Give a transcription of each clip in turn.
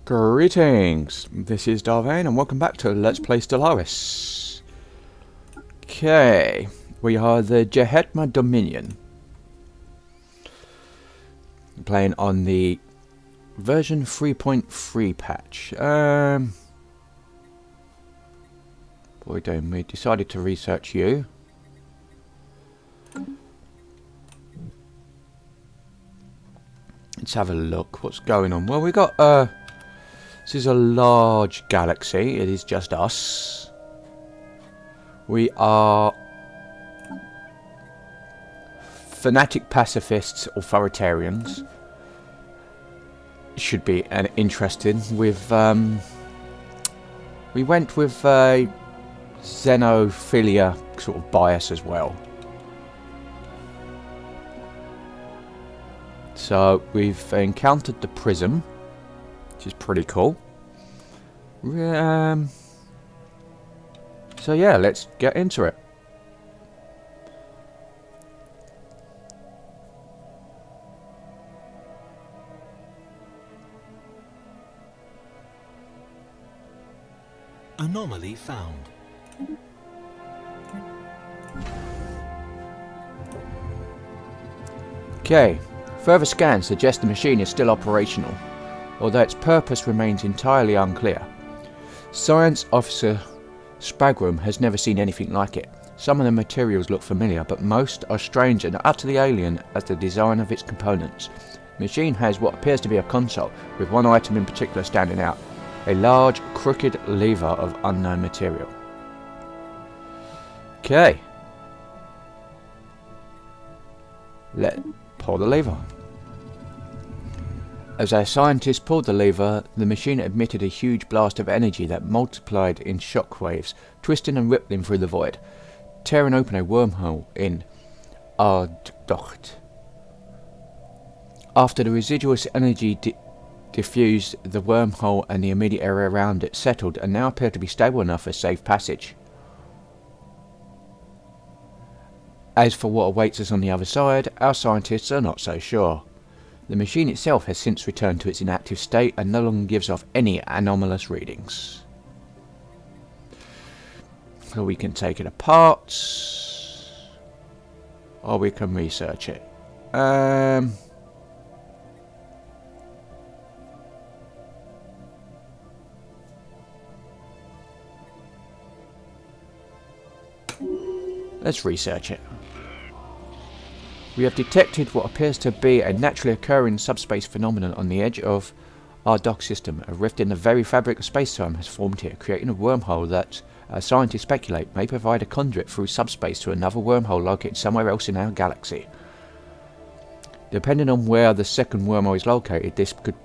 Greetings, this is Vane and welcome back to Let's Play Stellaris. Okay, we are the Jehetma Dominion. Playing on the version 3.3 patch. What are we doing? We decided to research you. Let's have a look. What's going on? Well, we got this is a large galaxy. It is just us. We are fanatic pacifists, authoritarians. Should be interesting. With we went with xenophilia sort of bias as well. So we've encountered the prism, which is pretty cool. So yeah, let's get into it. Anomaly found. Okay, further scans suggest the machine is still operational, although its purpose remains entirely unclear. Science Officer Spagram has never seen anything like it. Some of the materials look familiar, but most are strange and utterly alien as the design of its components. The machine has what appears to be a console, with one item in particular standing out: a large, crooked lever of unknown material. Okay. Let's pull the lever. As our scientists pulled the lever, the machine emitted a huge blast of energy that multiplied in shock waves, twisting and rippling through the void, tearing open a wormhole in Arddocht. After the residual energy diffused, the wormhole and the immediate area around it settled and now appear to be stable enough for safe passage. As for what awaits us on the other side, our scientists are not so sure. The machine itself has since returned to its inactive state and no longer gives off any anomalous readings. So we can take it apart, or we can research it. Let's research it. We have detected what appears to be a naturally occurring subspace phenomenon on the edge of our dock system. A rift in the very fabric of space-time has formed here, creating a wormhole that, scientists speculate, may provide a conduit through subspace to another wormhole located somewhere else in our galaxy. Depending on where the second wormhole is located, this could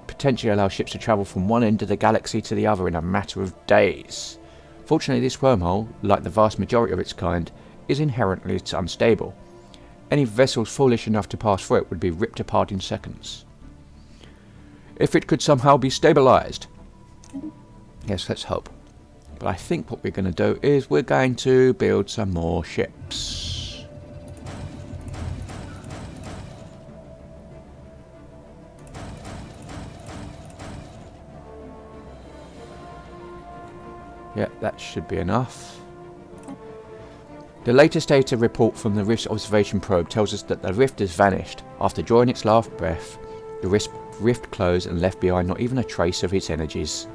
potentially allow ships to travel from one end of the galaxy to the other in a matter of days. Fortunately, this wormhole, like the vast majority of its kind, is inherently unstable. Any vessels foolish enough to pass through it would be ripped apart in seconds. If it could somehow be stabilized. Yes, let's hope. But I think what we're going to do is we're going to build some more ships. Yeah, that should be enough. The latest data report from the Rift's observation probe tells us that the Rift has vanished. After drawing its last breath, the Rift closed and left behind not even a trace of its energies.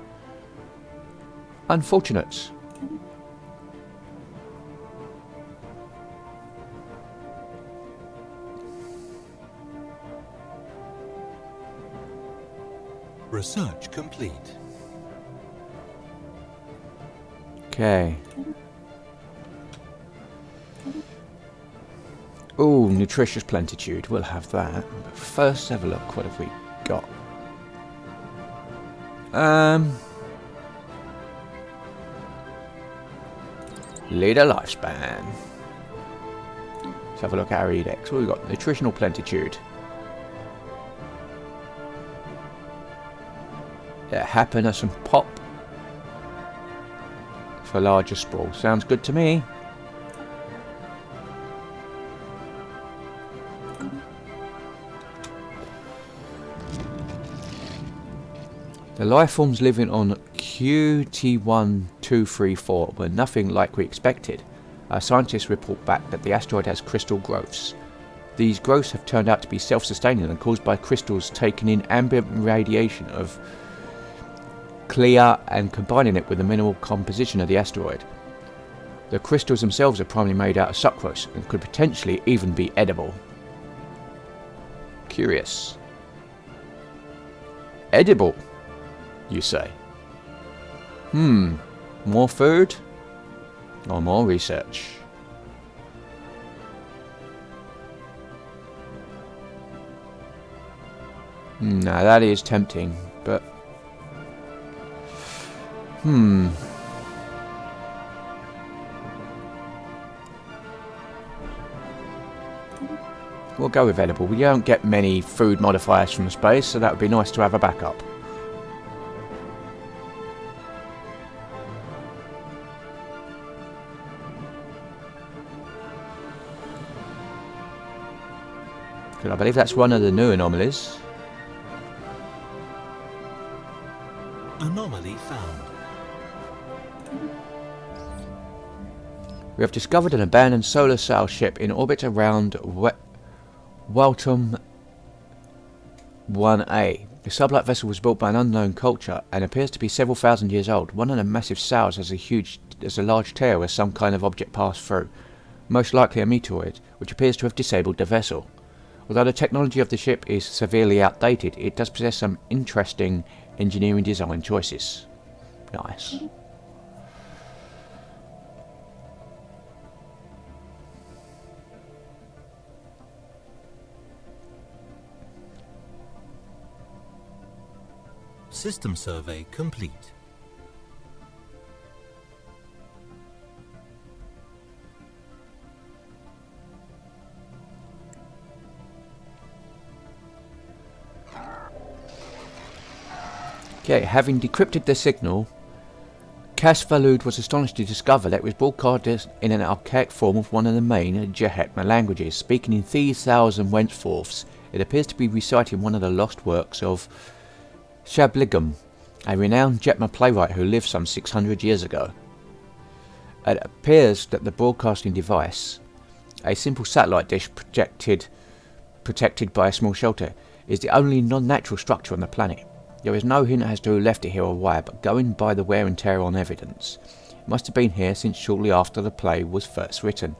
Unfortunate. Research complete. Okay. Oh, nutritious plentitude. We'll have that. But first, have a look. What have we got? Leader lifespan. Let's have a look at our edicts. What have we got? Nutritional plentitude. Yeah, happiness and pop. For larger sprawl. Sounds good to me. The life forms living on QT1234 were nothing like we expected. Our scientists report back that the asteroid has crystal growths. These growths have turned out to be self-sustaining and caused by crystals taking in ambient radiation of clear and combining it with the mineral composition of the asteroid. The crystals themselves are primarily made out of sucrose and could potentially even be edible. Curious. Edible, you say? More food? Or more research? Now that is tempting, but... We'll go with edible. We don't get many food modifiers from space, so that would be nice to have a backup. I believe that's one of the new anomalies. Anomaly found. We have discovered an abandoned solar sail ship in orbit around Weltum 1A. The sublight vessel was built by an unknown culture and appears to be several thousand years old. One of the massive sails has a large tear where some kind of object passed through, most likely a meteoroid, which appears to have disabled the vessel. Although the technology of the ship is severely outdated, it does possess some interesting engineering design choices. Nice. System survey complete. Okay, having decrypted the signal, Kasvalud was astonished to discover that it was broadcast in an archaic form of one of the main Jehetma languages. Speaking in these thousand whenceforths, it appears to be reciting one of the lost works of Shabligam, a renowned Jetma playwright who lived some 600 years ago. It appears that the broadcasting device, a simple satellite dish protected by a small shelter, is the only non-natural structure on the planet. There is no hint as to who left it here or why, but going by the wear and tear on evidence, it must have been here since shortly after the play was first written,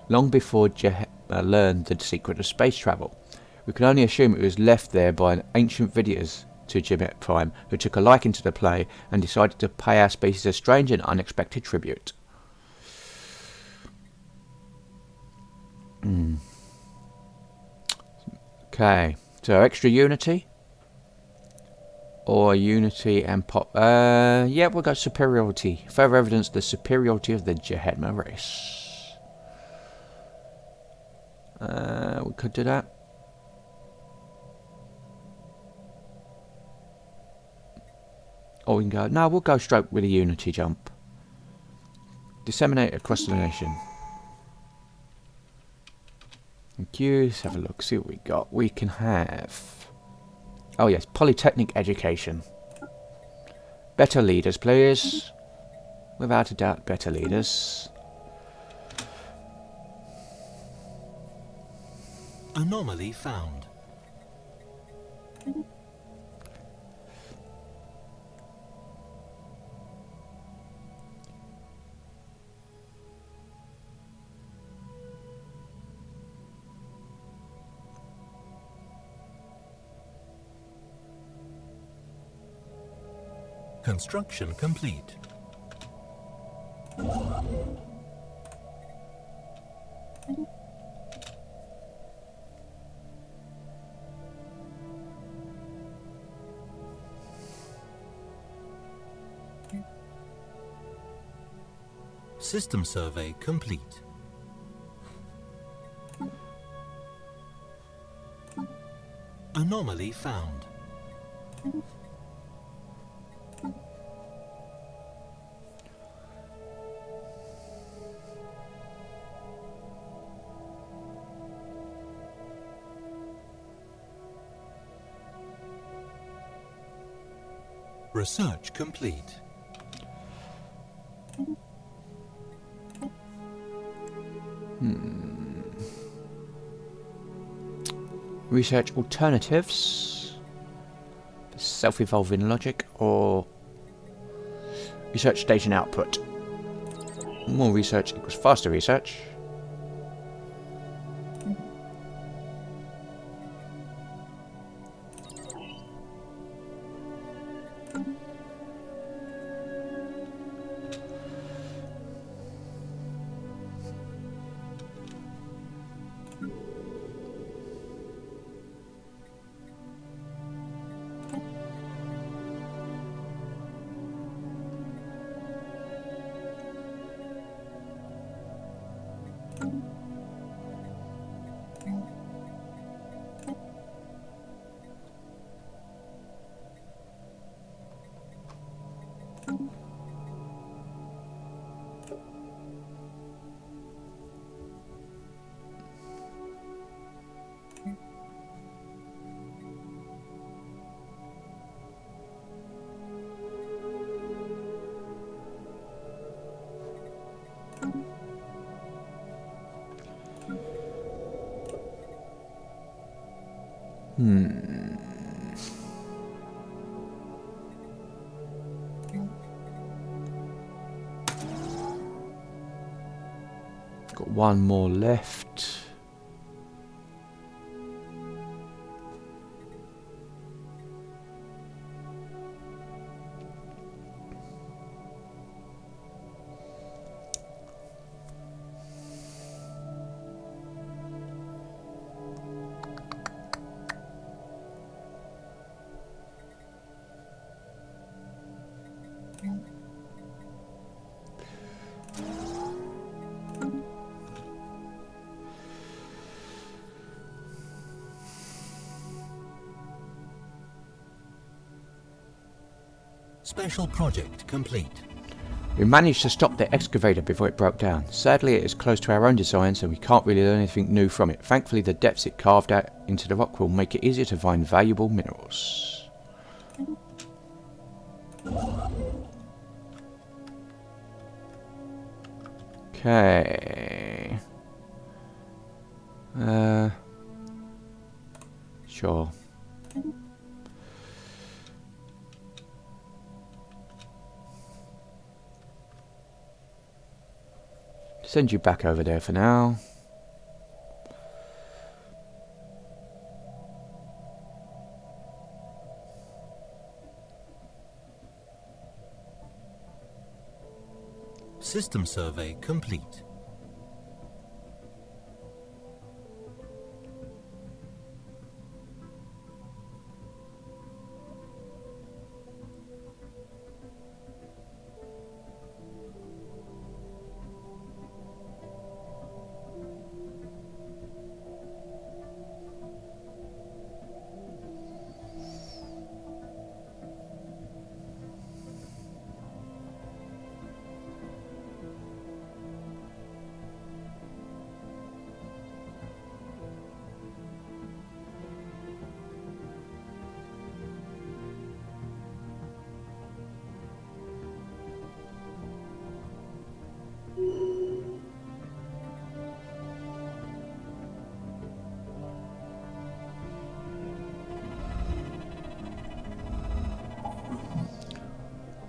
long before Jehetma learned the secret of space travel. We can only assume it was left there by an ancient Vidyas to Jemet Prime, who took a liking to the play and decided to pay our species a strange and unexpected tribute. Okay, so extra unity? Or unity and pop... yeah, we'll go superiority. Further evidence the superiority of the Jehetma race. We could do that. Or we can go... No, we'll go straight with a unity jump. Disseminate across the nation. Thank you. Let's have a look, see what we got. We can have... Oh yes, polytechnic education. Better leaders, please. Without a doubt, better leaders. Anomaly found. Construction complete. System survey complete. Anomaly found. Research complete. Research alternatives. Self-evolving logic or research station output. More research equals faster research. Got one more left. Special project complete. We managed to stop the excavator before it broke down. Sadly, it is close to our own design, so we can't really learn anything new from it. Thankfully, the depths it carved out into the rock will make it easier to find valuable minerals. Okay. Sure. Send you back over there for now. System survey complete.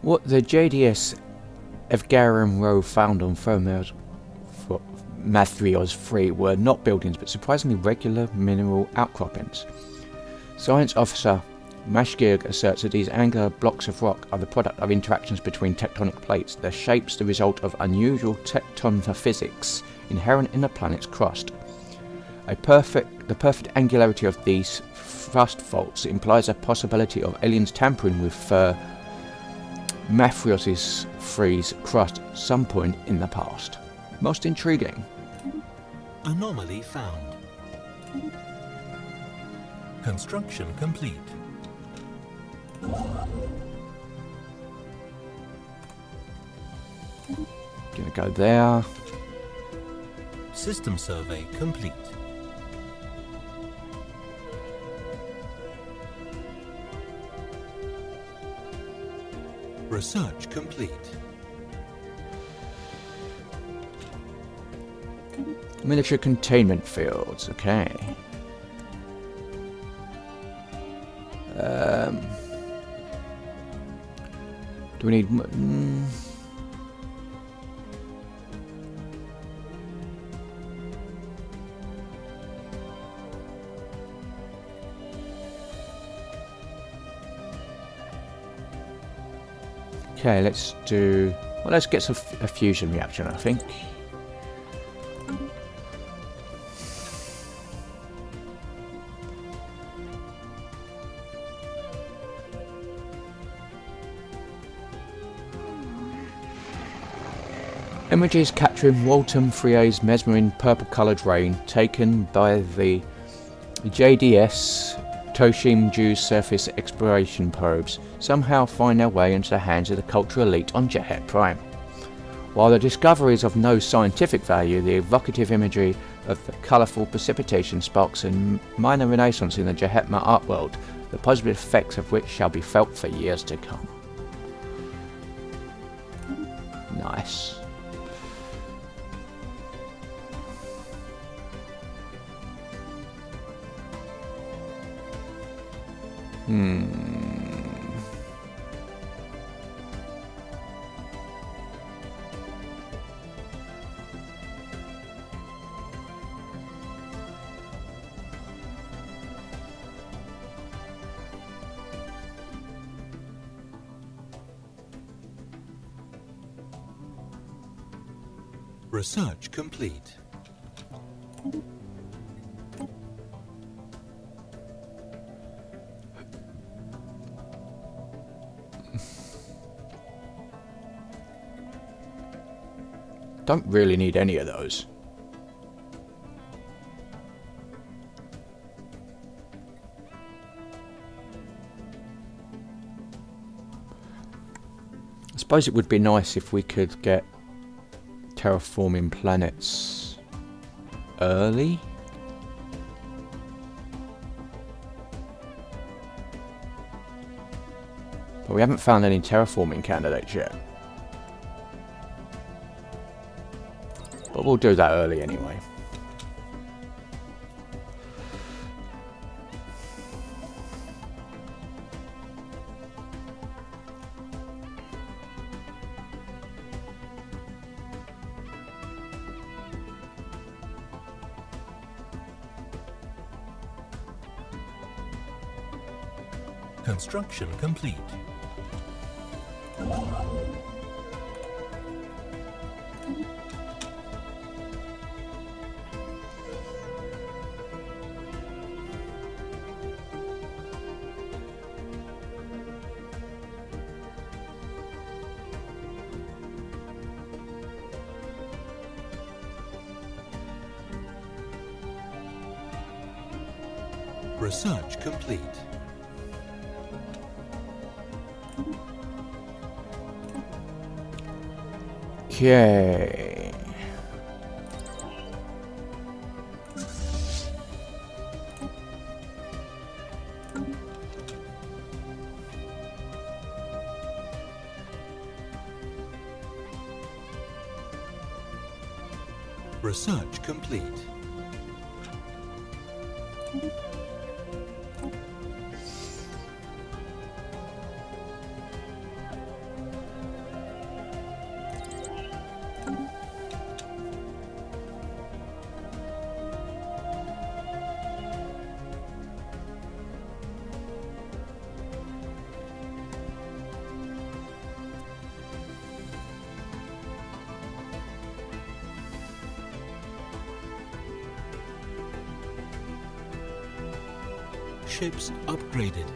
What the JDS Evgarian Row found on Mathrios 3 were not buildings but surprisingly regular mineral outcroppings. Science officer Mashgirg asserts that these angular blocks of rock are the product of interactions between tectonic plates, their shapes the result of unusual tectonophysics inherent in the planet's crust. The perfect angularity of these thrust faults implies a possibility of aliens tampering with Mathrios 3's crust at some point in the past. Most intriguing. Anomaly found. Construction complete. Gonna go there. System survey complete. Research complete. Military containment fields, okay. Do we need... Okay, let's do... Well, let's get a fusion reaction, I think. Images capturing Walton 3A's mesmering purple-coloured rain taken by the JDS Toshim-Ju surface exploration probes somehow find their way into the hands of the cultural elite on Jahet Prime. While the discovery is of no scientific value, the evocative imagery of the colourful precipitation sparks a minor renaissance in the Jahetma art world, the positive effects of which shall be felt for years to come. Nice. Research complete. Don't really need any of those. I suppose it would be nice if we could get terraforming planets early. But we haven't found any terraforming candidates yet. But we'll do that early anyway. Construction complete. Research complete. Okay. Research complete. Ships upgraded.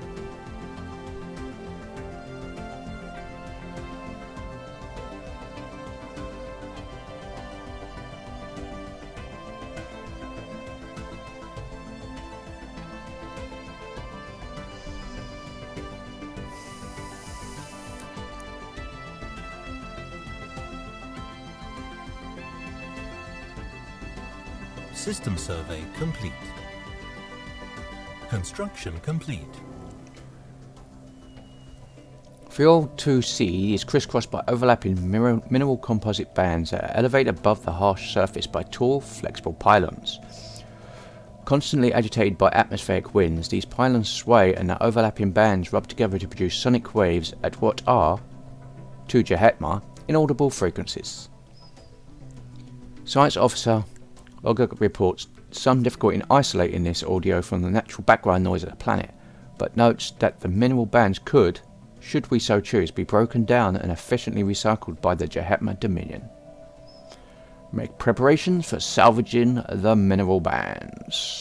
System survey complete. Construction complete. The L2C is crisscrossed by overlapping mineral composite bands that are elevated above the harsh surface by tall, flexible pylons. Constantly agitated by atmospheric winds, these pylons sway and the overlapping bands rub together to produce sonic waves at what are, to Jahetma, inaudible frequencies. Science Officer Olga reports some difficulty in isolating this audio from the natural background noise of the planet, but notes that the mineral bands could, should we so choose, be broken down and efficiently recycled by the Jahetma Dominion. Make preparations for salvaging the mineral bands.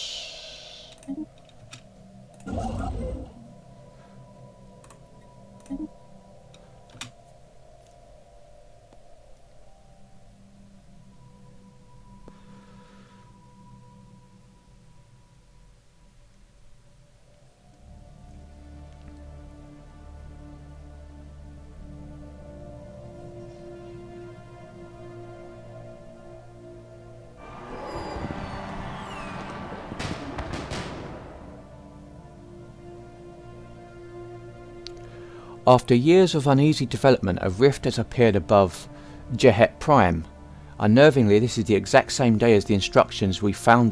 After years of uneasy development, a rift has appeared above Jehet Prime. Unnervingly, this is the exact same day as the instructions we found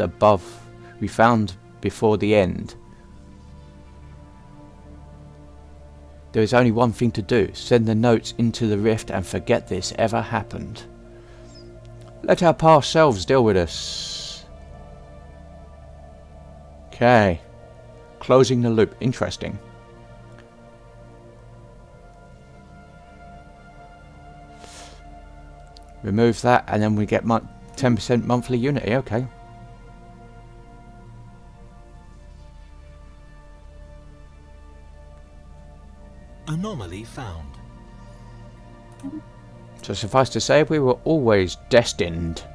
before the end. There is only one thing to do: send the notes into the rift and forget this ever happened. Let our past selves deal with us. Okay. Closing the loop. Interesting. Remove that and then we get 10% monthly Unity. Okay. Anomaly found. So suffice to say, we were always destined.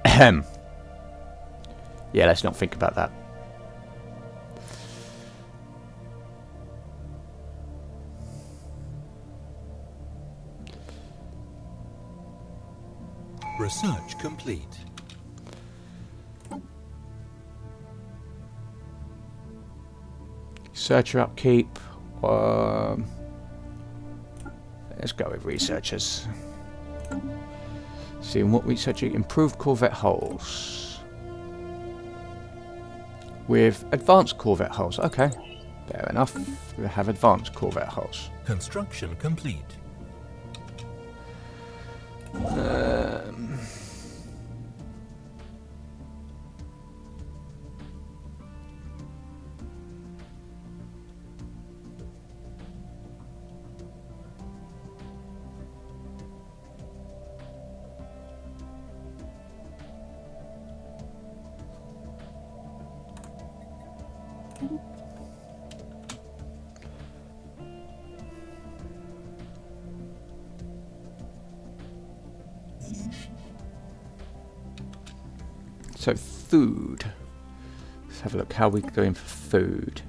Ahem. Yeah, let's not think about that. Research complete. Searcher upkeep. Let's go with researchers. See what researcher. Improved Corvette hulls. With advanced Corvette hulls. Okay, fair enough. We have advanced Corvette hulls. Construction complete. So food. Let's have a look how we're doing for food.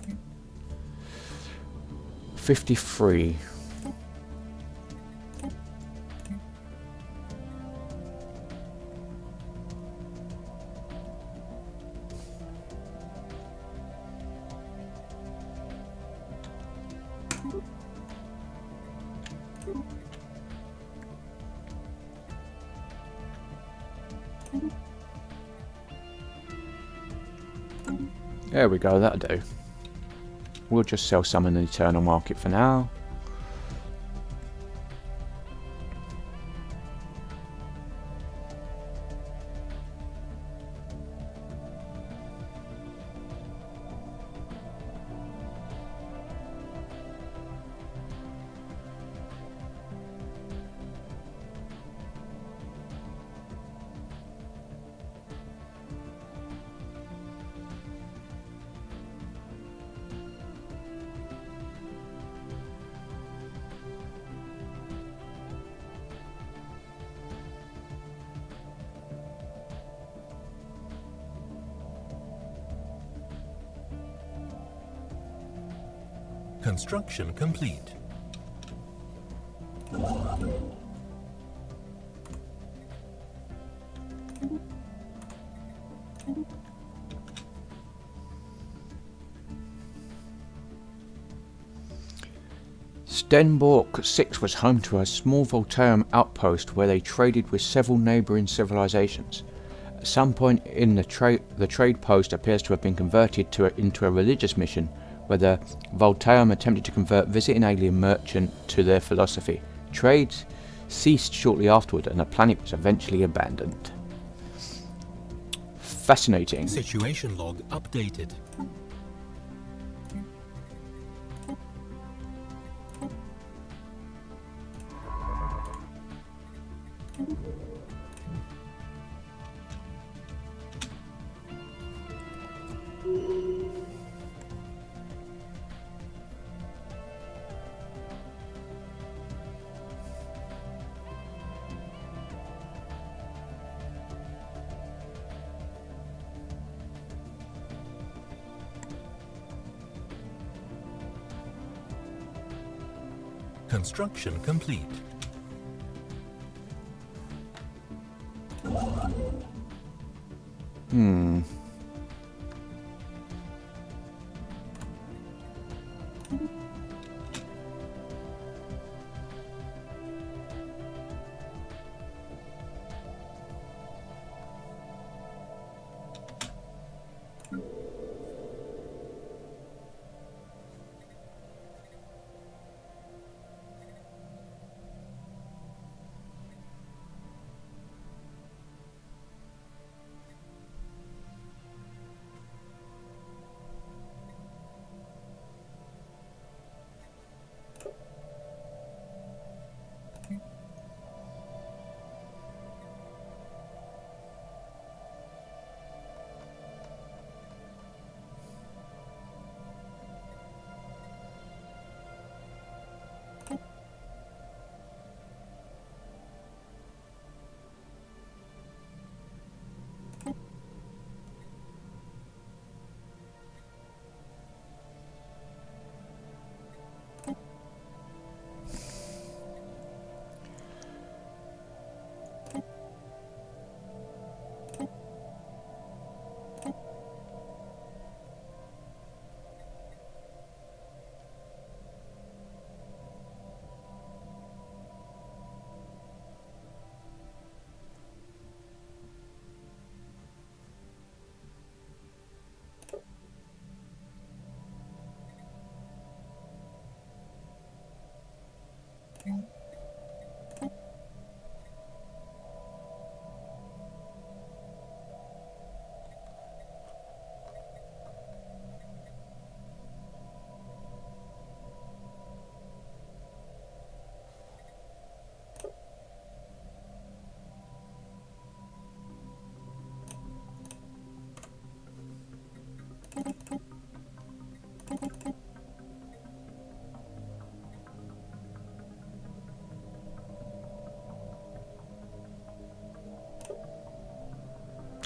53. There we go, that'll do. We'll just sell some in the eternal market for now. Construction complete. Stenborg 6 was home to a small Voltarum outpost where they traded with several neighbouring civilizations. At some point in the trade post appears to have been converted into a religious mission, where the Voltarum attempted to convert visiting alien merchant to their philosophy. Trade ceased shortly afterward and the planet was eventually abandoned. Fascinating. Situation log updated. Construction complete.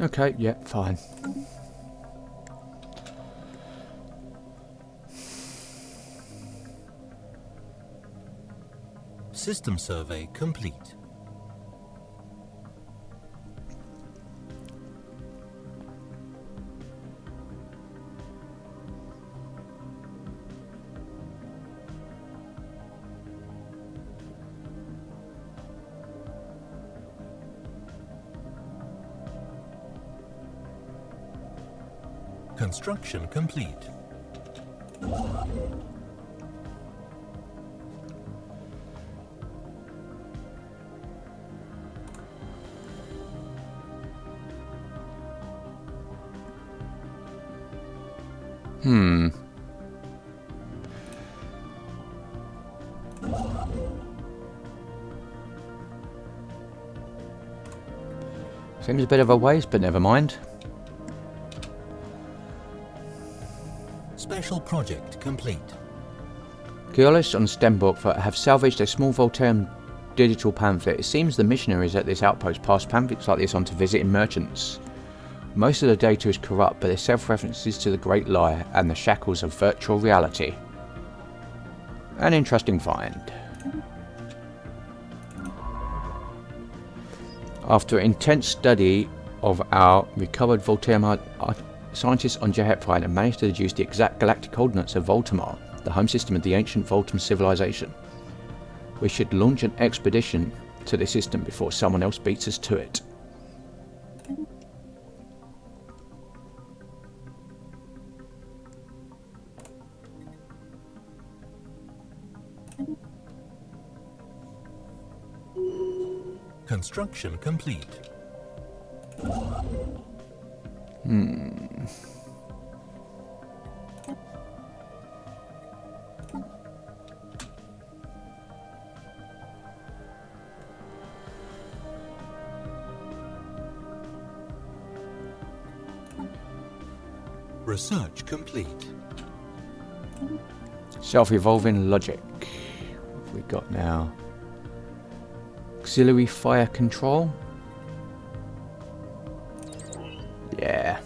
Okay, yeah, fine. System survey complete. Construction complete. Seems a bit of a waste, but never mind. Special project complete. Geologists on Stenborg have salvaged a small Voltarum digital pamphlet. It seems the missionaries at this outpost passed pamphlets like this on to visiting merchants. Most of the data is corrupt, but there's several references to the Great Lie and the shackles of virtual reality. An interesting find. After intense study of our recovered Voltarum, scientists on Jehepfine have managed to deduce the exact galactic coordinates of Voltamar, the home system of the ancient Voltam civilization. We should launch an expedition to the system before someone else beats us to it. Construction complete. Research complete. Self-evolving logic. What have we got now? Auxiliary fire control. Yeah.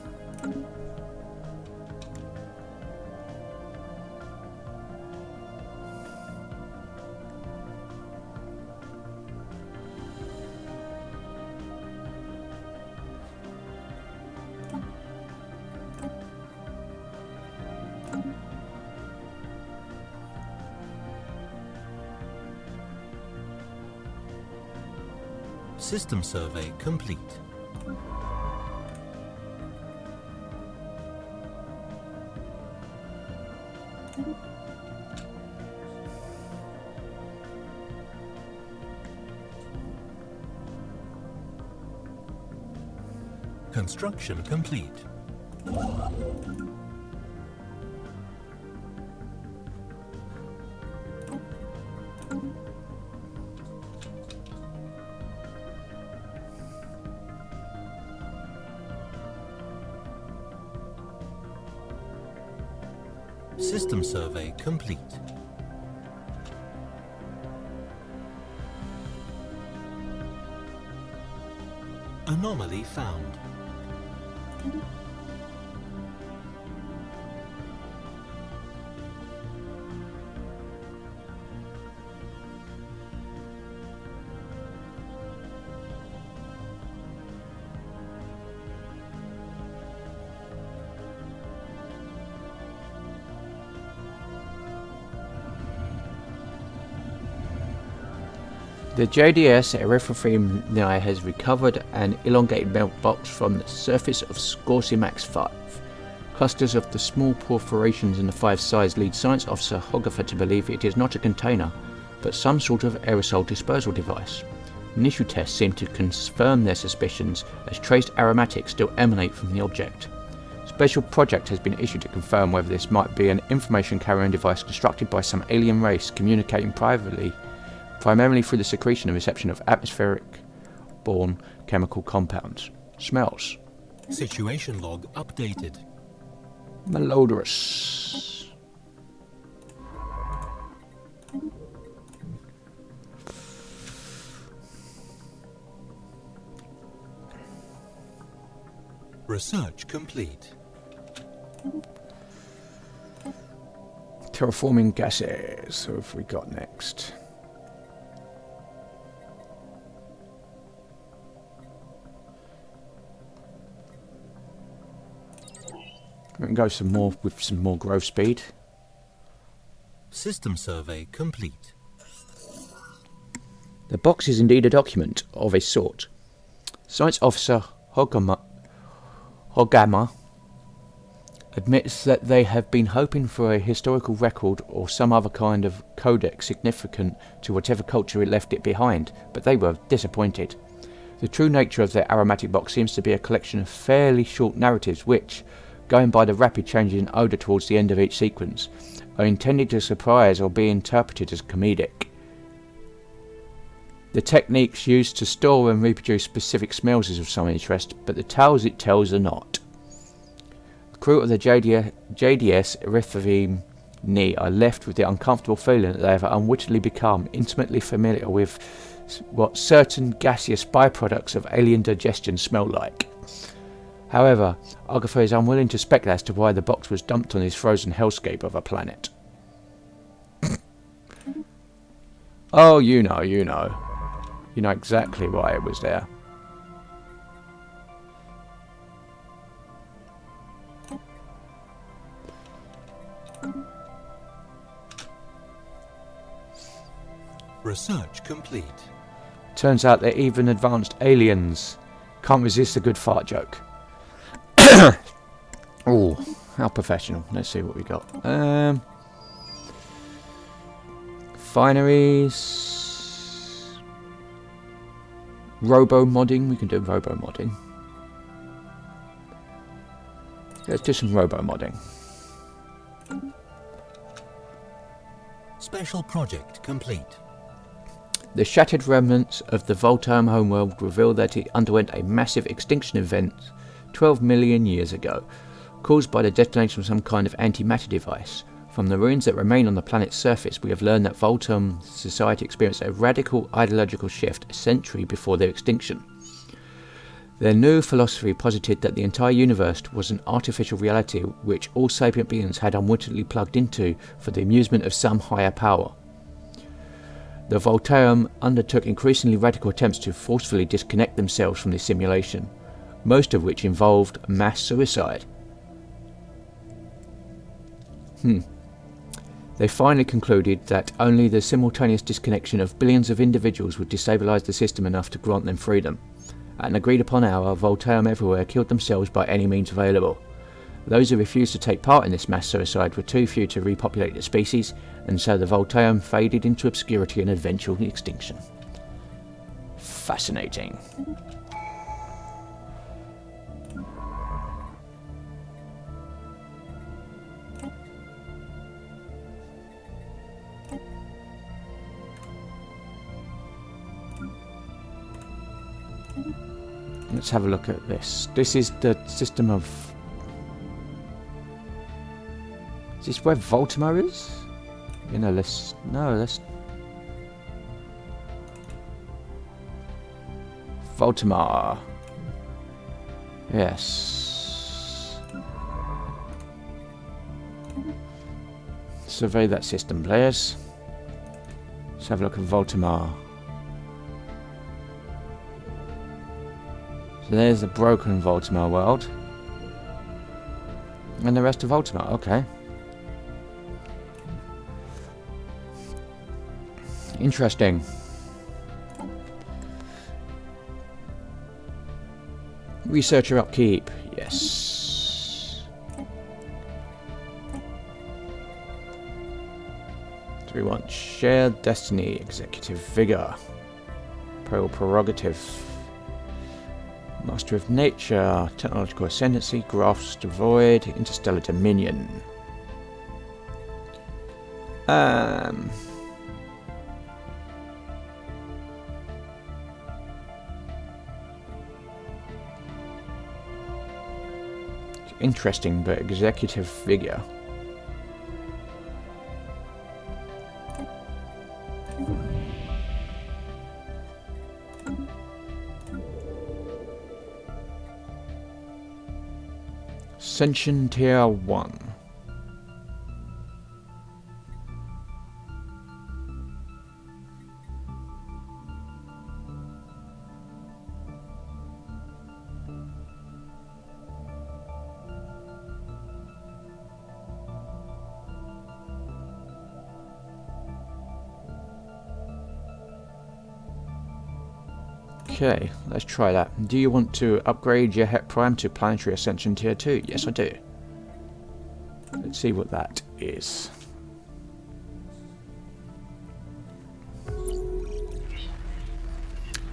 System survey complete. Construction complete. System survey complete. Anomaly found. The JDS Erythropheme has recovered an elongated mailbox from the surface of Scorsimax 5. Clusters of the small perforations in the 5 sides lead Science Officer Hoggerfer to believe it is not a container, but some sort of aerosol dispersal device. Initial tests seem to confirm their suspicions, as traced aromatics still emanate from the object. Special project has been issued to confirm whether this might be an information carrying device constructed by some alien race communicating primarily through the secretion and reception of atmospheric-borne chemical compounds. Smells. Situation log updated. Malodorous. Research complete. Terraforming gases. What have we got next? We can go some more with some more growth speed. System survey complete. The box is indeed a document of a sort. Science Officer Hogama admits that they have been hoping for a historical record or some other kind of codex significant to whatever culture it left it behind, but they were disappointed. The true nature of their aromatic box seems to be a collection of fairly short narratives which, going by the rapid changes in odour towards the end of each sequence, are intended to surprise or be interpreted as comedic. The techniques used to store and reproduce specific smells is of some interest, but the tales it tells are not. The crew of the JDS Erythropheme are left with the uncomfortable feeling that they have unwittingly become intimately familiar with what certain gaseous byproducts of alien digestion smell like. However, Hoggerfer is unwilling to speculate as to why the box was dumped on this frozen hellscape of a planet. Oh, you know. You know exactly why it was there. Research complete. Turns out they're even advanced aliens. Can't resist a good fart joke. Oh, how professional. Let's see what we got. Fineries. Robo-modding. We can do robo-modding. Let's do some robo-modding. Special project complete. The shattered remnants of the Voltairean homeworld reveal that it underwent a massive extinction event 12 million years ago, caused by the detonation of some kind of antimatter device. From the ruins that remain on the planet's surface, we have learned that Voltairean society experienced a radical ideological shift a century before their extinction. Their new philosophy posited that the entire universe was an artificial reality which all sapient beings had unwittingly plugged into for the amusement of some higher power. The Voltairean undertook increasingly radical attempts to forcefully disconnect themselves from this simulation, most of which involved mass suicide. They finally concluded that only the simultaneous disconnection of billions of individuals would destabilize the system enough to grant them freedom. At an agreed upon hour, Voltairean everywhere killed themselves by any means available. Those who refused to take part in this mass suicide were too few to repopulate the species, and so the Voltairean faded into obscurity and eventual extinction. Fascinating. Let's have a look at this. This is the system of... Is this where Voltimar is? You know, let's... No, let's... Voltimar. Yes. Survey that system, players. Let's have a look at Voltimar. So there's the broken Voltimar world. And the rest of Voltimar, okay. Interesting. Researcher upkeep, yes. Do we want shared destiny, executive vigor, prerogative, master of nature, technological ascendancy, grasp the void, interstellar dominion. Interesting, but executive vigor. Ascension Tier 1. Okay, let's try that. Do you want to upgrade your Het Prime to Planetary Ascension Tier 2? Yes, I do. Let's see what that is.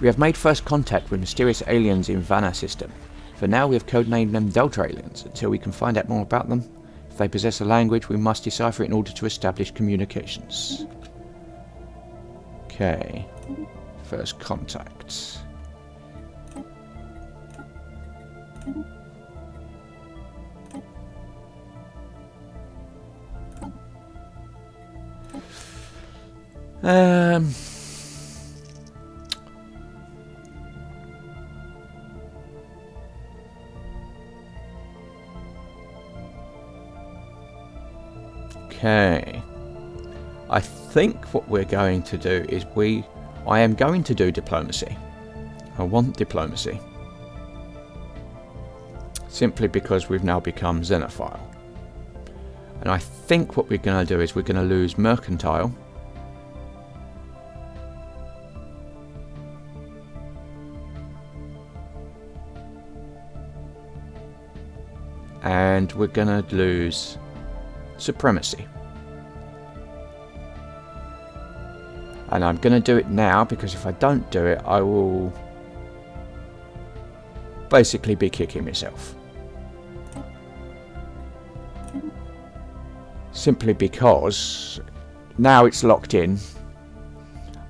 We have made first contact with mysterious aliens in Vane system. For now, we have codenamed them Delta aliens, until we can find out more about them. If they possess a language, we must decipher it in order to establish communications. Okay. First contact. Okay. I think what we're going to do is I am going to do diplomacy. I want diplomacy. Simply because we've now become xenophile. And I think what we're going to do is we're going to lose mercantile. and we're gonna lose supremacy. And I'm gonna do it now, because if I don't do it, I will basically be kicking myself. Simply because now it's locked in,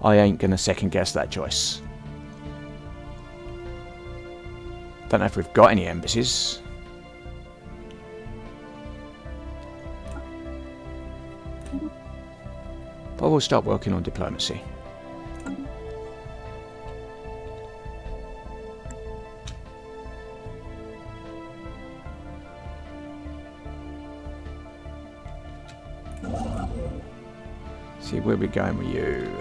I ain't gonna second guess that choice. Don't know if we've got any embassies. But we'll start working on diplomacy. See, where we going with you?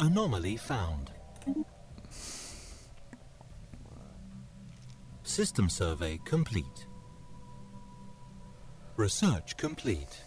Anomaly found. System survey complete. Research complete.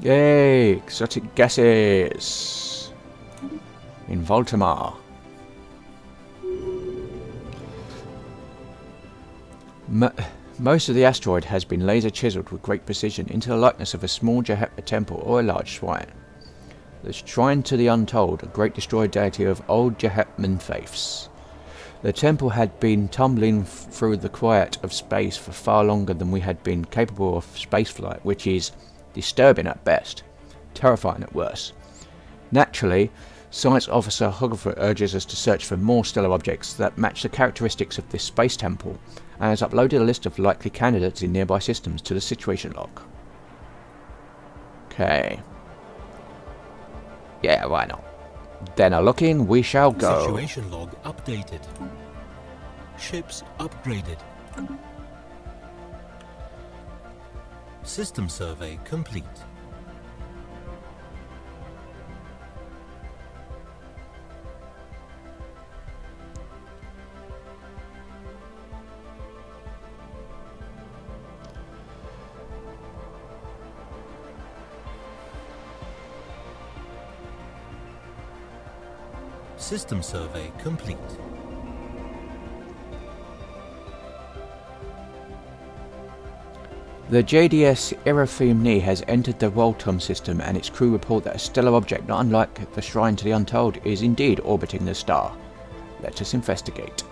Yay! Exotic gases in Voltamar. Most of the asteroid has been laser chiseled with great precision into the likeness of a small Jehetma temple or a large shrine. The shrine to the Untold, a great destroyed deity of old Jehetman faiths. The temple had been tumbling through the quiet of space for far longer than we had been capable of spaceflight, which is disturbing at best, terrifying at worst. Naturally, Science Officer Hoggerfoot urges us to search for more stellar objects that match the characteristics of this space temple, and has uploaded a list of likely candidates in nearby systems to the situation log. Okay. Yeah, why not? Then a look in we shall go. Situation log updated. Ships upgraded. System survey complete. System survey complete. The JDS Irafim-Ni has entered the Roltom system, and its crew report that a stellar object not unlike the Shrine to the Untold is indeed orbiting the star. Let us investigate.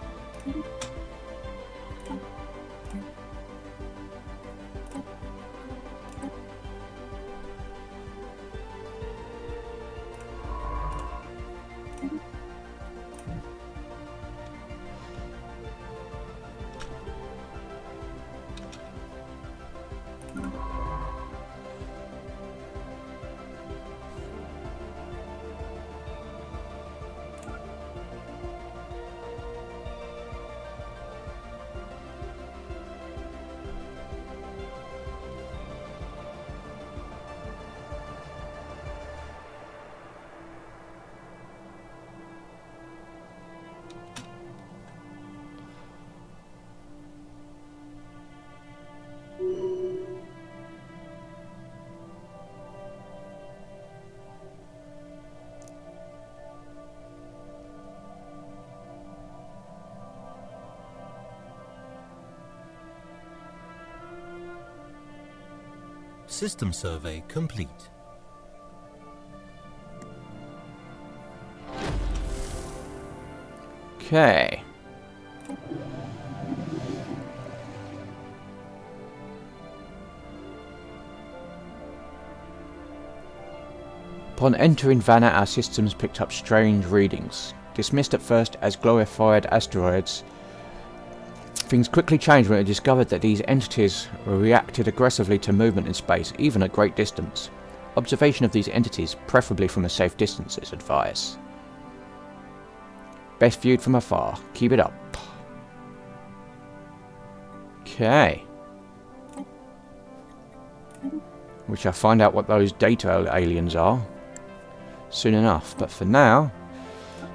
System survey complete. Okay. Upon entering Vane, our systems picked up strange readings. Dismissed at first as glorified asteroids, things quickly changed when it discovered that these entities reacted aggressively to movement in space, even at great distance. Observation of these entities, preferably from a safe distance, is advised. Best viewed from afar. Keep it up. Okay. We shall find out what those data aliens are soon enough. But for now,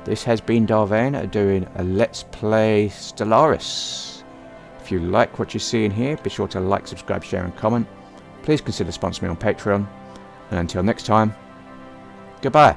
this has been Vane doing a Let's Play Stellaris. If you like what you see in here, be sure to like, subscribe, share and comment. Please consider sponsoring me on Patreon. And until next time, goodbye.